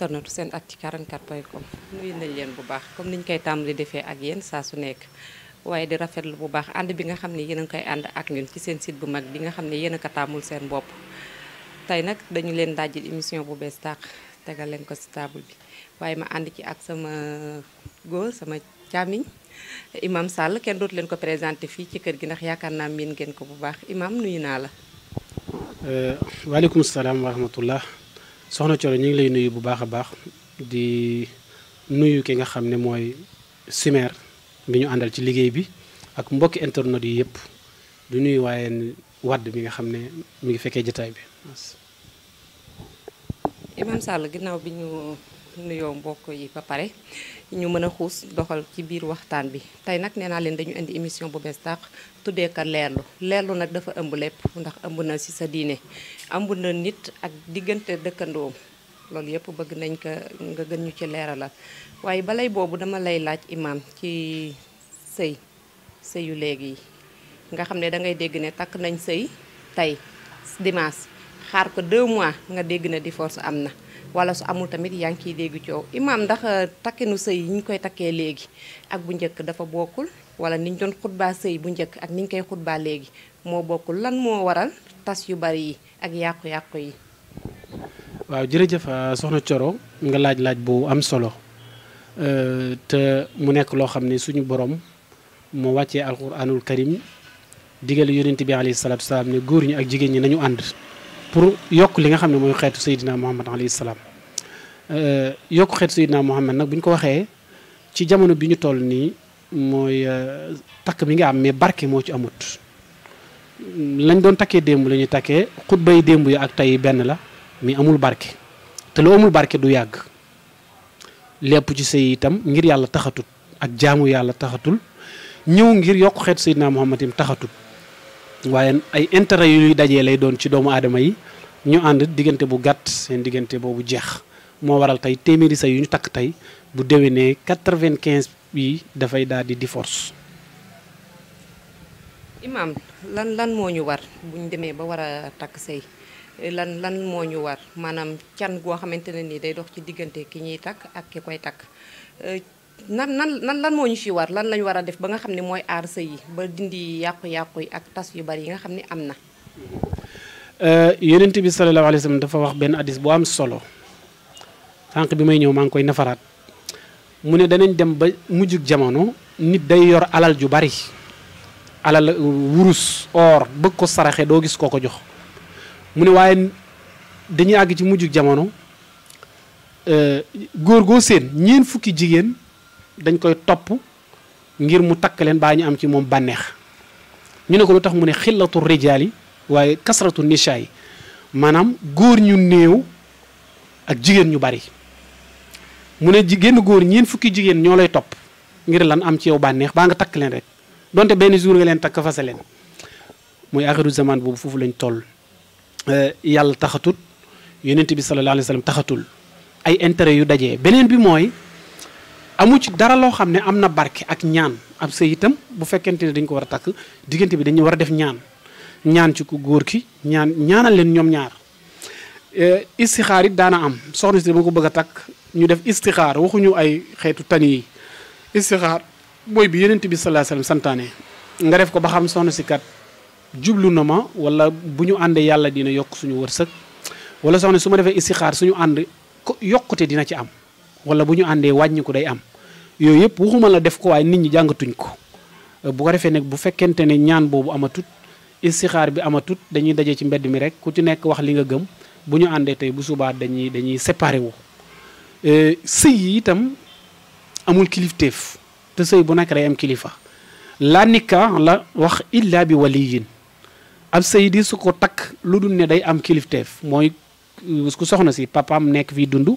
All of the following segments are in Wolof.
internet SENactu 44.com nuyu nañ leen bu baax comme niñ koy tàmbali defee ak yéen saa su nekk waaye di rafetlu bu baax ànd bi nga xam ne yéen a ngi koy ànd ak ñun ci seen site bu mag bi nga xam ne yéen a ko tàmmul seen bopp. tey nag dañu leen dajjil émission bu bees tàq tegal leen ko ci table bi waaye ma ànd ci ak sama góor sama càmmiñ Imam Sall kenn dootu leen ko présenté fii ci kër gi ndax yaakaar naa miin ngeen ko bu baax Imam nuyu naa la. waaleykum salaam wa rahmatullah soxna Thioro ñu ngi lay nuyu bu baax a baax di nuyu ki nga xam ne mooy Simer bi ñu àndal ci liggéey bi ak mbokki internet yi yëpp du nuyu waaye wadd bi nga xam ne mi ngi fekkee jotaay bi. Imam Sall ginnaaw bi ñu nuyoo mbokk yi ba pare ñu mën a xuus doxal ci biir waxtaan bi tey nag nee naa leen dañu indi émission bu bees tàq tuddee ko leerlu nag dafa ëmb lépp ndax ëmb na ci sa diine ëmb na nit ak diggante dëkkandoom loolu yëpp bëgg nañ ko nga gën ñu ci leeralal waaye balay boobu dama lay laaj Imam ci sëyu léegi yi nga xam ne dangay dégg ne takk nañ sëy tey dimanche xaar ko 2 mois nga dégg ne divorce am na wala su amul tamit yaa ngi ciy dégg coow Imam ndax takkinu sëy yi ñu koy takkee léegi ak bu njëkk dafa bokkul wala niñ doon xutbaa sëy bu njëkk ak niñ koy xutbaa léegi moo bokkul lan moo waral tas yu bari yi ak yàqu-yàqu yi. waaw jërëjëf soxna Thioro nga laaj bu am solo te mu nekk loo xam ne suñu borom moo wàccee alquranul karim digal yonent bi alayhi salaatu salaam ne góor ñi ak jigéen ñi nañu ànd pour yokk li nga xam ne mooy xeetu Seydina Muhammad alayhi salaam yokk xeetu Seydina Muhammad nag bu ñu ko waxee ci jamono bi ñu toll nii mooy takk mi nga am mais barke moo ci amut. lañ doon takkee démb la ñuy takkee xutba yi démb yi ak tey benn la mais amul barke te lu amul barke du yàgg lépp ci sëy itam ngir yàlla taxatut ak jaamu yàlla taxatul ñëw ngir yokk xeetu Seydina Muhammad im taxatut. waaye ay intérêt yuy dajee lay doon ci doomu aadama yi ñu ànd diggante bu gàtt seen diggante boobu jeex moo waral tey téeméeri say yu ñu takk tey bu déwénee 95 yi dafay daal di divorce. Imam lan moo ñu war bu ñu demee ba war a takk sëy lan moo ñu war maanaam can goo xamante ne nii day dox ci diggante ki ñuy takk ak ki koy takk lan moo ñu fi war lan lañu war a def ba nga xam ne mooy aar sëy yi ba dindi yàqu-yàqu yi ak tas yu bari yi nga xam ne am na. yonent bi sallallahu alayhi wa sallam dafa wax benn hadis bu am solo sànq bi may ñëw maa ngi koy nafaraat mu ne danañ dem ba mujjug jamono nit day yor alal ju bari alal wurus or bëgg ko saraxe doo gis koo ko jox mu ne waaye dañuy àgg ci mujjug jamono. góor goo seen ñeen fukki jigéen dañ koy topp ngir mu takk leen baa ñu am ci moom bànneex ñu ne ko lu tax mu ne xillatu rijaali waaye kasratu nisaa yi maanaam góor ñu néew ak jigéen ñu bari mu ne génn góor ñeen fukki jigéen ñoo lay topp ngir lan am ci yow bànneex baa nga takk leen rek donte benn jour nga leen takk fase leen mooy axiru zaman boobu foofu lañ toll yàlla taxatut yonent bi sallallahu alayhi wa sallam taxatul ay intérêt yu dajee beneen bi mooy amu ci dara loo xam ne am na barke ak ñaan ab sëy itam bu fekkente ne dañ ko war a takk diggante bi dañu war a def ñaan ci ku góor ki ñaanal leen ñoom ñaar istixaar it daana am soxna si dama ko bëgg a takk ñu def istixaar waxuñu ay xeetu tani yi istixaar mooy bi yonent bi sallallahu alayhi wasallam santaane nga def ko ba xam soxna si kat jublu na ma wala bu ñu àndee yàlla dina yokk suñu wërsëg wala soxna su ma defee istixaar suñu ànd ko yokkute dina ci am wala bu ñu àndee wàññi ko day am yooyu yëpp waxuma la def ko waaye nit ñi jàngatuñ ko bu ko defee nag bu fekkente ne ñaan boobu amatut istixaar bi amatut dañuy daje ci mbedd mi rek ku ci nekk wax li nga gëm bu ñu àndee tey bu subaa dañuy séparé wu. sëy yi itam amul kilifteef te sëy bu nekk day am kilifa la nikah la wax illa bi waliyin ab sëy di su ko takk lu dul ne day am kilifteef mooy ku soxna si papaam nekk fii dund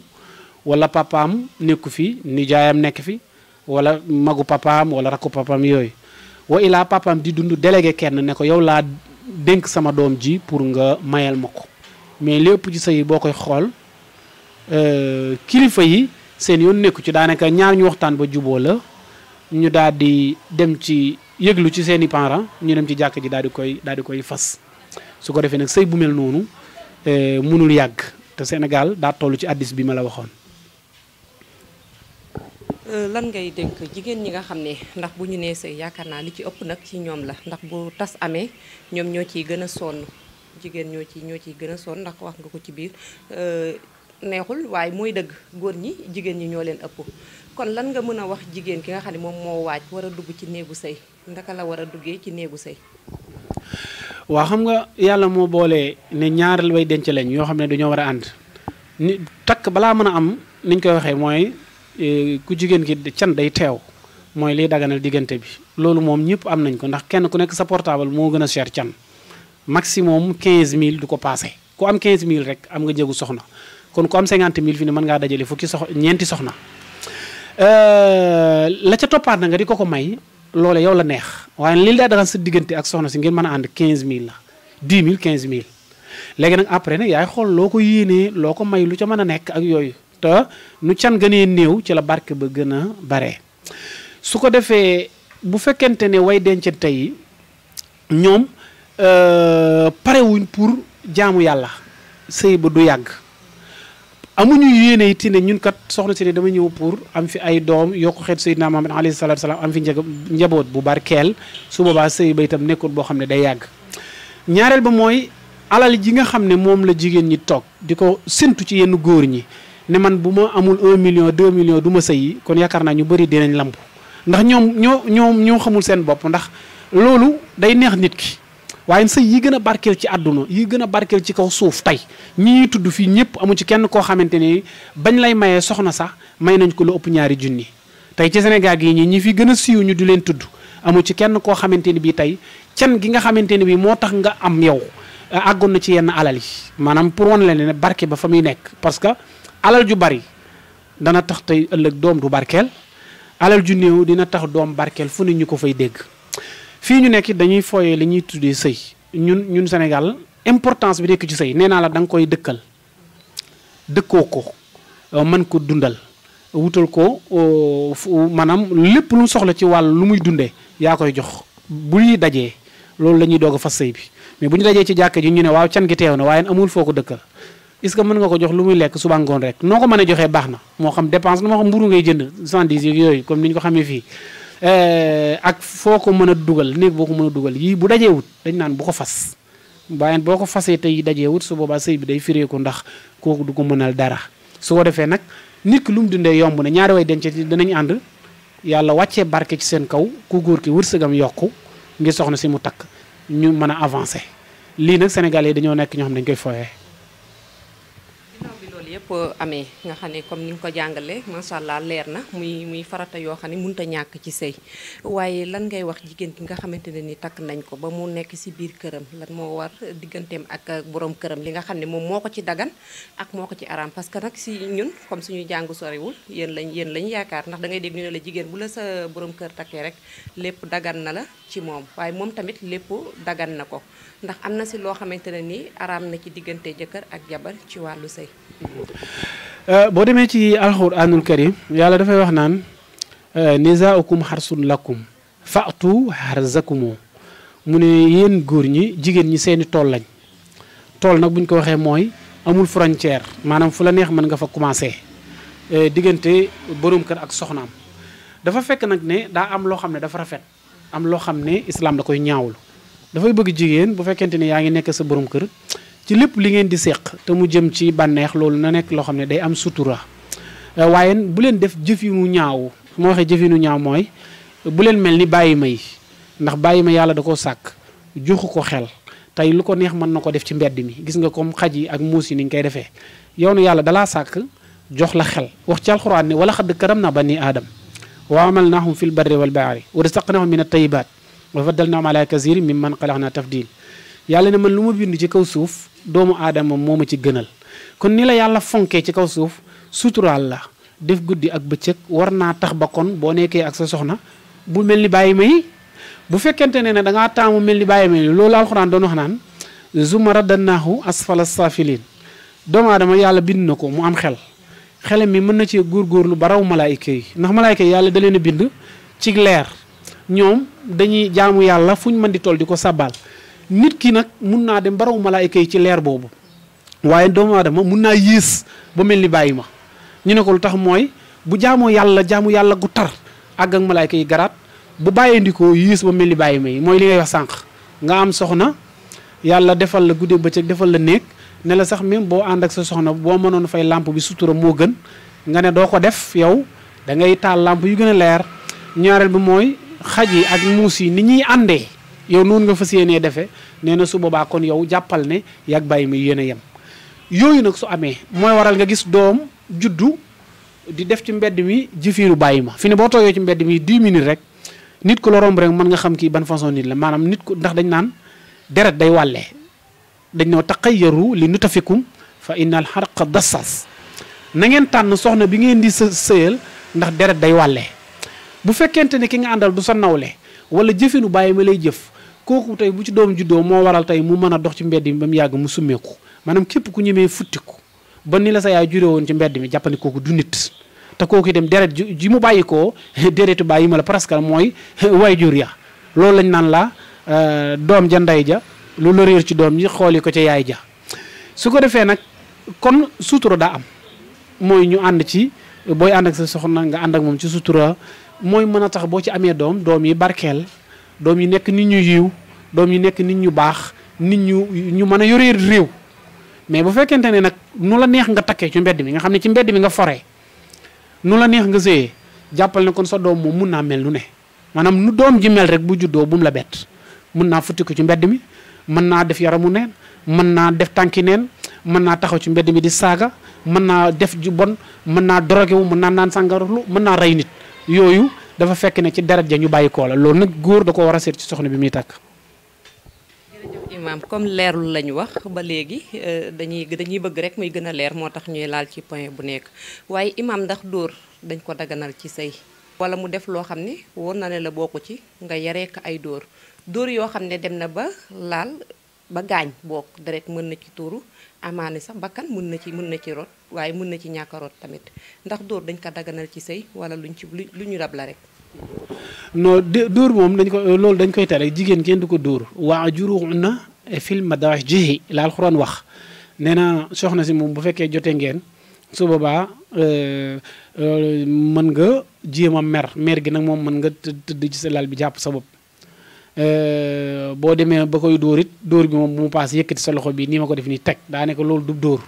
wala papaam nekku fi nijaayam nekk fi wala magu papaam wala rakku papaam yooyu wa ilaa papaam di dund délégué kenn ne ko yow laa dénk sama doom ji pour nga mayal ma ko mais lépp ci sëy boo koy xool kilifa yi seen yoon nekku ci daanaka ñaar ñu waxtaan ba juboo la ñu daal di dem ci yëglu ci seeni parents ñu dem ci jàkk ji daal di koy fas su ko defee nag sëy bu mel noonu mënul yàgg te Sénégal daa toll ci addis bi ma la waxoon lan ngay dénk jigéen ñi nga xam ne ndax bu ñu nee sëy yaakaar naa li ci ëpp nag ci ñoom la ndax bu tas amee ñoom ñoo ciy gën a sonn jigéen ñoo ciy gën a sonn ndax wax nga ko ci biir neexul waaye mooy dëgg góor ñi jigéen ñi ñoo leen ëpp kon lan nga mën a wax jigéen ki nga xam ne moom moo waaj war a dugg ci néegu sëy ndaka la war a duggee ci néegu sëy. waa xam nga yàlla moo boole ne ñaareel way denc lañ yoo xam ne dañoo war a ànd ni takk balaa mën a am niñ koy waxee mooy ku jigéen ki can day teew mooy liy daganal diggante bi loolu moom ñëpp am nañ ko ndax kenn ku nekk sa portable moo gën a cher can maximum 15000 du ko passé ku am 15000 rek am nga njëgu soxna kon ku am 50000 fi ne mën ngaa dajale fukki ñeenti soxna la ca toppaat na nga di ko may loole yow la neex waaye li daa dagan sa diggante ak soxna si ngeen mën a ànd 15000 la 10000 15000 léegi nag après nag yaay xool loo ko yéenee loo ko may lu ca mën a nekk ak yooyu te nu can gënee néew ci la barke ba gën a bare su ko defee bu fekkente ne way dencante yi ñoom parewuñ pour jaamu yàlla sëy ba du yàgg amuñu yéene it ne ñun kat soxna si ne dama ñëw pour am fi ay doom yokku xeet Seydina Muhammad alayhi salaatu salaam am fi njaboot bu barkeel su boobaa sëy ba itam nekkul boo xam ne day yàgg ñaareel ba mooy alal ji nga xam ne moom la jigéen ñi toog di ko séntu ci yenn góor ñi ne man bu ma amul 1 million 2 millions du ma sëyi kon yaakaar naa ñu bëri dinañ lamb ndax ñoo xamul seen bopp ndax loolu day neex nit ki waaye sëy yi gën a barkeel ci àdduna yi gën a barkeel ci kaw suuf tey ñi tudd fii ñëpp amu ci kenn koo xamante ni bañ lay mayee soxna sax may nañ ko lu ëpp ñaari junni tey ci Sénégal gi ñi fi gën a siiw ñu di leen tudd amu ci kenn koo xamante ni bii tey can gi nga xamante ni bii moo tax nga am yow àggoon na ci yenn alal yi maanaam pour wan leen ne barke ba fa muy nekk parce que alal ju bari dana tax tey ëllëg doom du barkeel alal ju néew dina tax doom barkeel fu ne ñu ko fay dégg fii ñu nekk dañuy fooyee li ñuy tuddee sëy ñun Sénégal importance bi nekk ci sëy nee naa la da nga koy dëkkal dëkkoo ko mën ko dundal wutal ko maanaam lépp lu soxla ci wàll lu muy dundee yaa koy jox bu ñuy dajee loolu la ñuy doog a fas sëy bi mais bu ñu dajee ci jàkka ji ñu ne waaw can gi teew na waaye amul foo ko dëkkal est-ce que mën nga ko jox lu muy lekk suba ngoon rek noo ko mën a joxee baax na moo xam dépense na moo xam mburu ngay jënd 110 yooyu comme ni ñu ko xamee fii ak foo ko mën a dugal néeg boo ko mën a dugal yii bu dajee wut dañ naan bu ko fas waaye boo ko fasee tey dajee wut su boobaa sëy bi day fireeku ndax kooku du ko mënal dara su ko defee nag nit ki lu mu dundee yomb na ñaari way denc danañ ànd yàlla wàccee barke ci seen kaw ku góor ki wërsëgam yokku ngir soxna si mu takk ñu mën a avancer lii nag Sénégalais yi dañoo nekk ñoo xam dañ koy foyee. yëpp amee nga xam ne comme ni nga ko jàngalee macha allah leer na muy farata yoo xam ne mënut a ñàkk ci sëy waaye lan ngay wax jigéen ki nga xamante ne ni takk nañ ko ba mu nekk si biir këram lan moo war digganteem ak borom këram li nga xam ne moom moo ko ci dagan ak moo ko ci araam parce que nag si ñun comme suñuy jàngu soriwul yéen lañ yaakaar ndax da ngay dégg ñu ne la jigéen bu la sa borom kër takkee rek lépp dagan na la ci moom waaye moom tamit lépp dagan na ko ndax am na si loo xamante ne ni araam na ci diggante jëkkër ak jabar ci wàllu sëy. boo demee ci alxuraanul karim yàlla dafay wax naan nisaaukum xarsun lakum fa'tu xarzakumu mu ne yéen góor ñi jigéen ñi seeni tool lañ tool nag buñ ko waxee mooy amul frontière maanaam fu la neex mën nga fa commencé diggante borom kër ak soxnaam dafa fekk nag ne daa am loo xam ne dafa rafet am loo xam ne islam da koy ñaawlu dafay bëgg jigéen bu fekkente ne yaa ngi nekk sa borom kër ci lépp li ngeen di seq te mu jëm ci bànneex loolu na nekk loo xam ne day am sutura waaye bu leen def jëfinu ñaaw su ma waxee jëfinu ñaaw mooy bu leen mel ni bàyyi ma yi ndax bàyyi ma yàlla da koo sàkk joxu ko xel tey lu ko neex mën na ko def ci mbedd mi gis nga comme xaj yi ak muus yi ni ñu koy defee yow na yàlla dalaa sàkk jox la xel wax ci alxuraan ne wala xadd karam na bani aadam wa amalnaahum fil barri wal bahri wa razaqnaahum min at-tayyibaat wa faddalnaahum ala kasiirin mimman xalaqnaa tafdiil yàlla ne man lu ma bind ci kaw suuf doomu aadama moo ma ci gënal kon ni la yàlla fonkee ci kaw suuf suturaal la def guddi ak bëccëg war naa tax ba kon boo nekkee ak sa soxna bu mel ni bàyyi may bu fekkente ne da ngaa taamu mel ni bàyyi may loolu alxuraan doon wax naan zumma raddannaahu asfala saafiliin doomu aadama yàlla bind na ko mu am xelam mi mën na cee góorgóorlu ba raw malaayika yi ndax malaayika yi yàlla da leen a bind ci leer ñoom dañuy jaamu yàlla fu ñu mën di toll di ko sàbbaal nit ki nag mun naa dem ba raw malaayika yi ci leer boobu waaye doomu aadama mun naa yées ba mel ni bàyyi ma ñu ne ko lu tax mooy bu jaamu yàlla gu tar àgg ak malaayka yi garaat bu bàyyee ndikoo yiis ba mel ni bàyyi may mooy li ngay wax sànq nga am soxna yàlla defal la guddeeg bëccëg defal la néeg ne la sax même boo ànd ak sa soxna boo mënoon fay lampe bi sutura moo gën nga ne doo ko def yow da ngay taal lampe yu gën a leer ñaareel bi mooy xaj yi ak muus yi ni ñuy àndee yow noonu nga fas yéenee defee nee na su boobaa kon yow jàppal ne yàgg bàyyi may yéen a yem yooyu nag su amee mooy waral nga gis doom juddu di def ci mbedd mi jëfiiru bàyyi ma fi ne boo toogee ci mbedd mi 10 minutes rek nit ku la romb rek mën nga xam kii ban façon nit la maanaam nit ku ndax dañ naan deret day wàlle dañ noo taqayyaru li nutafikum fa innal xarqa dassas na ngeen tànn soxna bi ngeen di sëyal ndax deret day wàlle bu fekkente ne ki nga àndal du sa nawle wala jëfinu bàyyi ma lay jëf kooku tey bu ci doom juddoo moo waral tey mu mën a dox ci mbedd mi ba mu yàgg mu summeeku maanaam képp ku ñemee futtiku ba ni la sa yaay juree woon ci mbedd mi jàppandi kooku du nit te kooku itam deret ji mu bàyyi koo déretu bàyyi ma la presque mooy way jur ya loolu lañ naan la doom ja ndey ja lu la réer ci doom ji xooli ko ca yaay ja su ko defee nag kon sutura daa am mooy ñu ànd ci booy ànd ak sa soxna nga ànd ak moom ci sutura mooy mën a tax boo ci amee doom yi barkeel doom yi nekk nit ñu yiw doom yi nekk nit ñu baax nit ñu mën a yoree réew mais bu fekkente ne nag nu la neex nga takkee ci mbedd mi nga xam ne ci mbedd mi nga foree nu la neex nga sëyee jàppal ne kon sa doom moom mun naa mel nu ne maanaam nu doom ji mel rek bu juddoo bu mu la bett mun naa futti ko ci mbedd mi mën naa def yaramu neen mën naa def tànki neen mën naa taxaw ci mbedd mi di saaga mën naa def ju bon mën naa drogué wu mën naa naan sàngaralu mën naa rey nit yooyu dafa fekk ne ci deret ja ñu bàyyi koo la loolu nag góor da ko war a seet ci soxna bi muy takk. jërëjëf imaam comme leerlu lañu wax ba léegi dañuy bëgg rek muy gën a leer moo tax ñuy laal ci point bu nekk waaye imaam ndax dóor dañ ko daganal ci sëy wala mu def loo xam ne wóor na ne la bokku ci nga yaree ko ay dóor yoo xam ne dem na ba laal ba gaañ bokk deret mën na ci tuuru amaani sax bakkan mën na ci rot waaye mën na ci ñàkk a rot tamit ndax dóor dañ ko daganal ci sëy wala lu ñu rab la rek. non dóor moom loolu dañ koy tere jigéen kenn du ko dóor waajuruhunna fil madaaji'i la alxuraan wax nee na soxna si moom bu fekkee jotee ngeen su boobaa mën nga jéem a mer gi nag moom mën nga tëdd ci sa lal bi jàpp sa bopp boo demee ba koy dóor it dóor bi moom bu mu paas yëkkati sa loxo bi nii ma ko def nii teg daa nekk loolu du dóor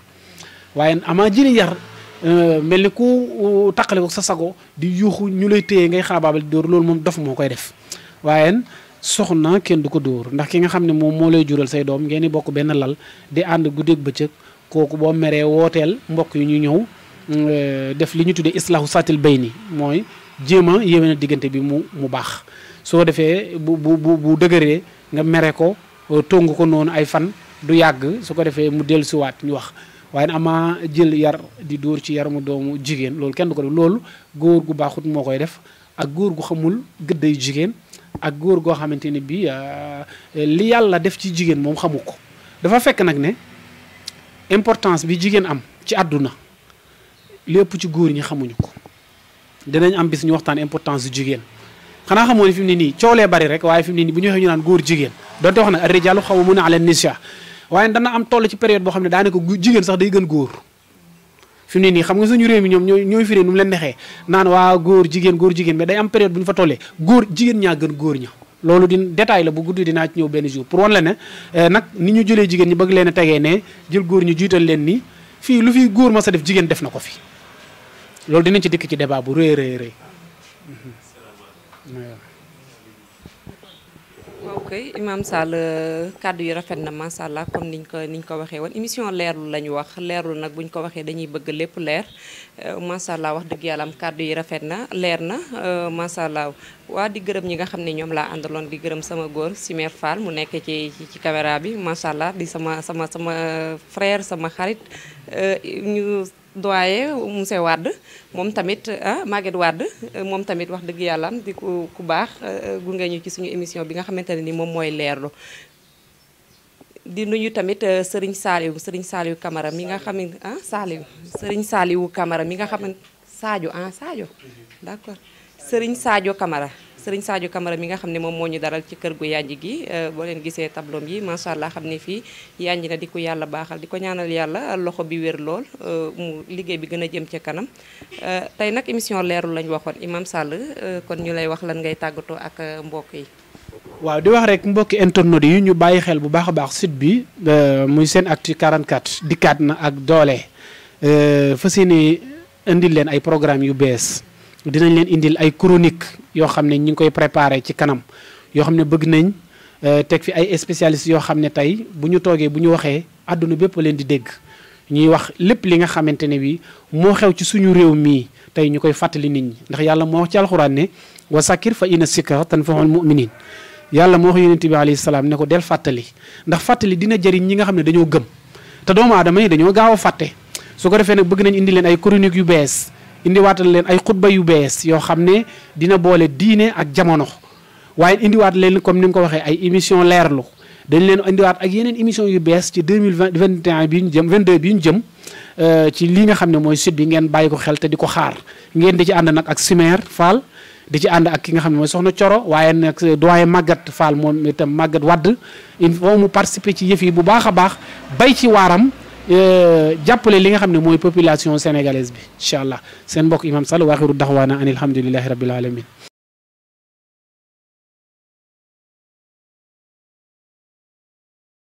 waaye amaa jëli yar mel ni ku taqale ko sa sago di yuuxu ñu lay téye ngay xaabaabal di dóor loolu moom dof moo koy def waaye soxna kenn du ko dóor ndax ki nga xam ne moom moo lay jural say doom ngeen di bokk benn lal di ànd guddeeg bëccëg kooku boo meree wooteel mbokk yi ñu ñëw def li ñu tuddee islahu satil bayni mooy jéem a yéwénal diggante bi mu baax soo defee bu dëgëree nga mere ko tongu ko noonu ay fan du yàgg su ko defee mu dellusiwaat ñu wax waaye ama jël yar di dóor ci yaramu doomu jigéen loolu kenn du ko def loolu góor gu baaxut moo koy def ak góor gu xamul gëdday jigéen ak góor goo xamante ne bi li yàlla def ci jigéen moom xamu ko dafa fekk nag ne importance bi jigéen am ci àdduna lépp ci góor ñi xamuñu ko dinañ am bis ñu waxtaan importance du jigéen xanaa xamoo ne fi mu ne nii coolee bari rek waaye fi mu ne nii bu ñu waxee ñu naan góor jigéen donte wax nag ar-rijaalu qawwaamuuna ala nisaa waaye dana am toll ci période boo xam ne daanaka jigéen sax day gën góor fi mu ne nii xam nga suñu réew mi ñoom ñooy firee nu mu leen nexee naan waa góor jigéen mais day am période bu ñu fa tollee góor jigéen ñaa gën góor ña loolu di détail la bu gudd dinaa ci ñëw benn jour pour wan la ne nag ni ñu jëlee jigéen ñi bëgg leen a tegee ne jël góor ñu jiital leen ni fii lu fi góor ma sa def jigéen def na ko fi loolu dinañ ci dikk ci débat bu rëy rëy ok Imam Sall kàddu yi rafet na macha allah comme niñ ko waxee woon émission leerlu la ñu wax leerlu nag buñ ko waxee dañuy bëgg lépp leer macha allah wax dëgg yàlla am kàddu yi rafet na leer na macha allah waa di gërëm ñi nga xam ne ñoom laa àndaloon di gërëm sama góor Simer Fall mu nekk ci caméra bi macha allah di sama frère sama xarit ñu doyen monsieur Wade moom tamit Maguette Wade moom tamit wax dëgg yàlla am di ku baax gunge ñu ci suñu émission bi nga xamante ne ni moom mooy leerlu di nuyu tamit Serigne Saliou Camara mi nga xam ne Serigne Saliou Camara mi nga xam ne Sadio d'accord Serigne Sadio Camara Serigne Sadio Camara mi nga xam ne moom moo ñu daral ci kër gu yanj gi boo leen gisee tableau yi macha allah xam ne fii yanj na di ko yàlla baaxal di ko ñaanal yàlla loxo bi wér lool mu liggéey bi gën a jëm ca kanam tey nag émission leerlu lañ waxoon Imam Sall kon ñu lay wax lan ngay tàggatoo ak mbokk yi. waaw di wax rek mbokki internautes yi ñu bàyyi xel bu baax a baax site bi muy SENactu 44 dikkaat na ak doole fas yéene indil leen ay programme yu bees dinañ leen indil ay chronique yoo xam ne ñi ngi koy préparé ci kanam yoo xam ne bëgg nañ teg fi ay spécialistes yoo xam ne tey bu ñu toogee bu ñu waxee àdduna bépp leen di dégg ñuy wax lépp li nga xamante ne bi moo xew ci suñu réew mii tey ñu koy fàttali nit ñi ndax yàlla moo wax ci alxuraan ne wa sakir fa inna sikra tanfa'ul mu'minin yàlla moo wax yonent bi alayhi salaam ne ko del fàttali ndax fàttali dina jëriñ ñi nga xam ne dañoo gëm te doomu aadama yi dañoo gaaw a fàtte su ko defee nag bëgg nañ indi leen ay chronique yu bees indi waatal leen ay xutba yu bees yoo xam ne dina boole diine ak jamono waaye indiwaat leen comme ni nga ko waxee ay émission leerlu dañ leen indiwaat ak yeneen émission yu bees ci 2021 bi ñu jëm 22 bi ñu jëm ci li nga xam ne mooy site bi ngeen bàyyi ko xel te di ko xaar ngeen di ci ànd nag ak Simer Fall di ci ànd ak ki nga xam ne mooy soxna Coro waaye nag doyen Maguette Fall moom itam Maguette Wade il faut mu participer ci yëf yi bu baax a baax bay ci waaram jàppale li nga xam ne mooy population sénégalaise bi incha allah seen mbokk Imam Sall waaxiru daxwaana an alhamdulillahi rabbil alamin